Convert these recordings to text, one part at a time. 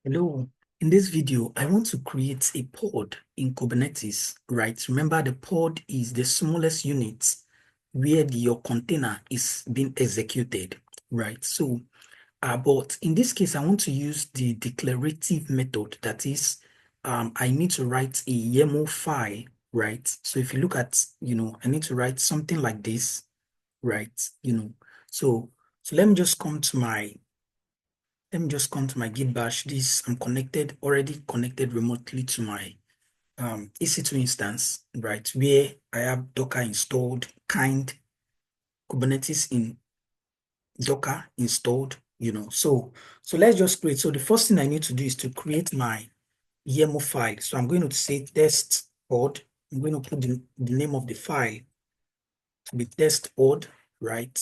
Hello. In this video, I want to create a pod in Kubernetes, right? Remember, the pod is the smallest unit where your container is being executed, right? But in this case, I want to use the declarative method. That is, I need to write a YAML file, right? So if you look at, I need to write something like this, right? So so let me just come to my Git bash. I'm already connected remotely to my EC2 instance, right? Where I have Docker installed, kind Kubernetes in Docker installed, So let's just create. So the first thing I need to do is to create my YAML file. So I'm going to say test pod. I'm going to put the name of the file to be test pod, right?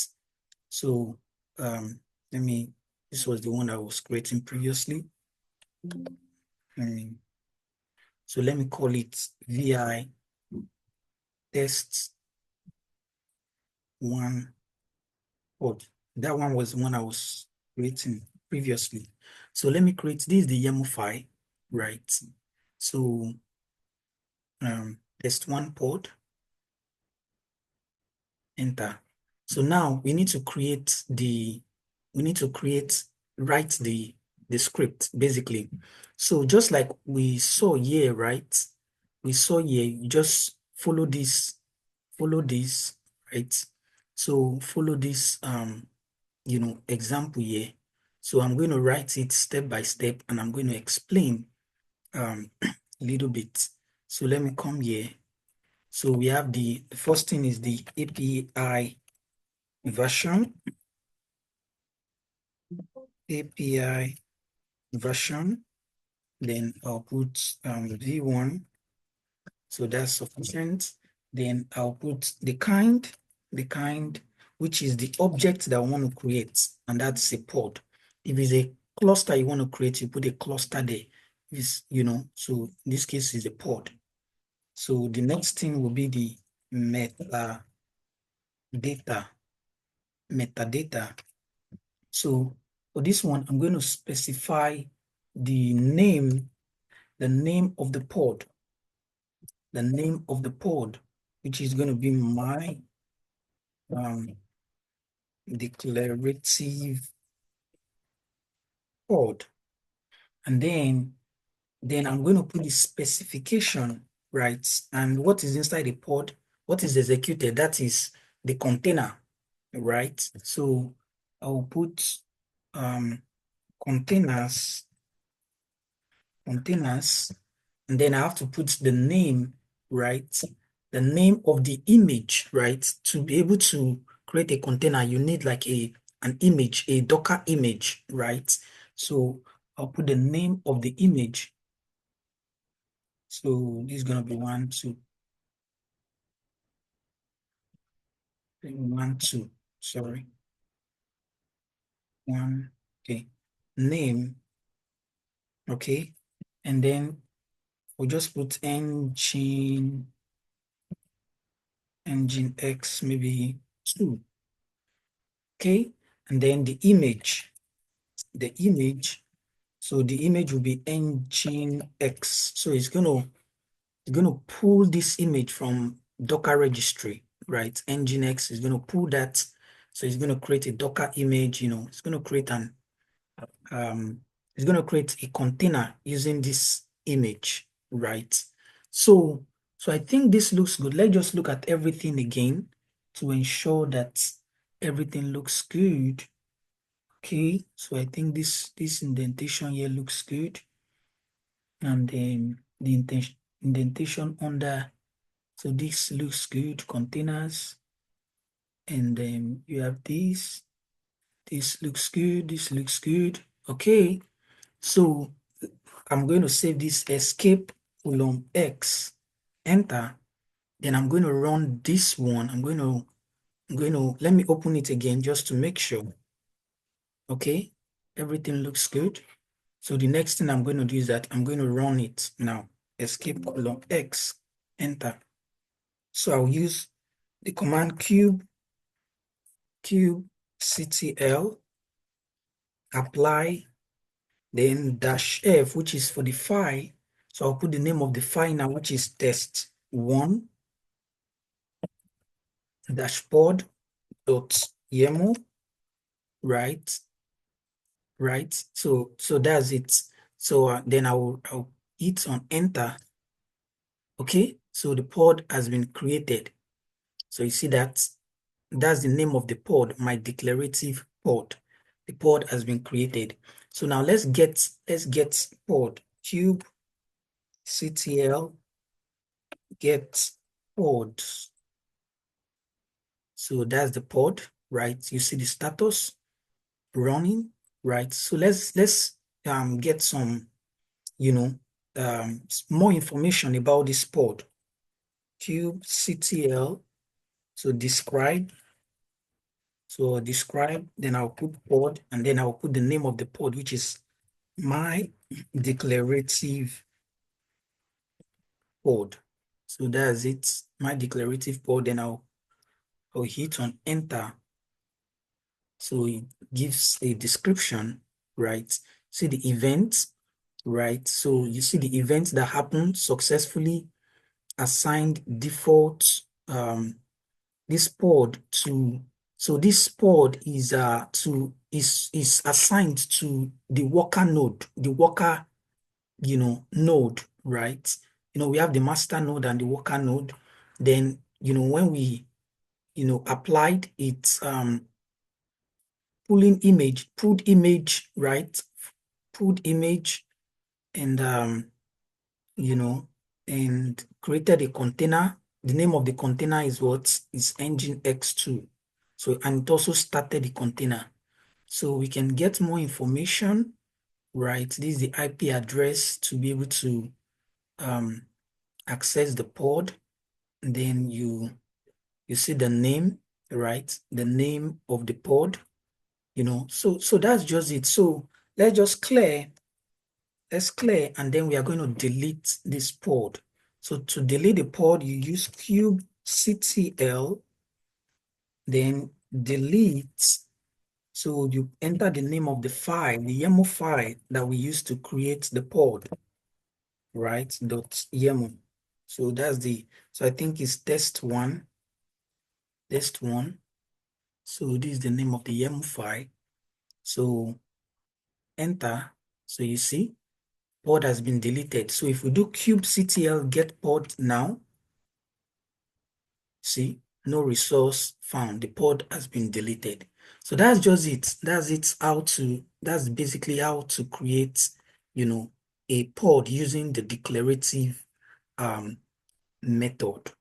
So um, let me, this was the one I was creating previously. Um, so let me call it VI test one pod. That one was the one I was creating previously. So let me create this, the YAML file, right? So test one pod, enter. So now we need to write the script basically. So just like we saw here, right? We saw here, you just follow this, right? So follow this example here. So I'm going to write it step by step and I'm going to explain a little bit. So let me come here. So we have the first thing is the API version, API version, then I'll put V1, so that's sufficient. Then I'll put the kind, which is the object that I want to create, and that's a pod. If it's a cluster you want to create, you put a cluster there. So in this case is a pod. So the next thing will be the metadata. So for this one, I'm going to specify the name of the pod, which is going to be my declarative pod. And then I'm going to put the specification, right? And what is inside the pod, what is executed, that is the container, right? So I'll put containers, and then I have to put the name, right? The name of the image, right? To be able to create a container, you need like an image, a Docker image, right? So I'll put the name of the image. So this is gonna be 1, 2, 1, 2. Sorry, one. Okay, name. Okay, and then we'll just put engine X maybe 2. Okay, and then the image. So the image will be engine X. So it's gonna pull this image from Docker registry, right? Engine X is gonna pull that. So it's gonna create a Docker image, it's gonna create um it's gonna create a container using this image, right? So I think this looks good. Let's just look at everything again to ensure that everything looks good. Okay, so I think this indentation here looks good. And then the indentation under, so this looks good, containers. And then you have this looks good, this looks good. Okay, so I'm going to save this escape column X, enter. Then I'm going to run this one. Let me open it again just to make sure. Okay, everything looks good. So the next thing I'm going to do is that I'm going to run it now. Escape column X, enter. So I'll use the command kubectl apply then -f, which is for the file. So I'll put the name of the file now, which is test1 dashboard.yaml, right? Right. So that's it. So then I'll hit on enter. Okay. So the pod has been created. So you see that's the name of the pod, my declarative pod. The pod has been created. So now let's get pod kubectl get pod. So that's the pod, right? You see the status running, right? So let's get some, you know, more information about this pod. kubectl, so describe. So describe, then I'll put pod, and then I'll put the name of the pod, which is my declarative pod. So that's it, my declarative pod. Then I'll hit on enter. So it gives a description, right? See the event, right? So you see the events that happened successfully assigned default this pod to, so this pod is is assigned to the worker node, the worker, node, right? We have the master node and the worker node. Then, when we, applied it, pulled image, right? Pulled image and you know, and created a container. The name of the container is what? Is Nginx2. So, and it also started the container. So we can get more information, right? This is the IP address to be able to access the pod. And then you see the name, right? The name of the pod, so that's just it. So let's just clear. Let's clear, and then we are going to delete this pod. So to delete the pod, you use kubectl, then delete. So you enter the name of the file, the YAML file that we used to create the pod, right? .yaml. So that's so I think it's test1. So this is the name of the YAML file. So enter. So you see, pod has been deleted. So if we do kubectl get pod now, see, no resource found. The pod has been deleted. So that's just it. That's basically how to create, a pod using the declarative method.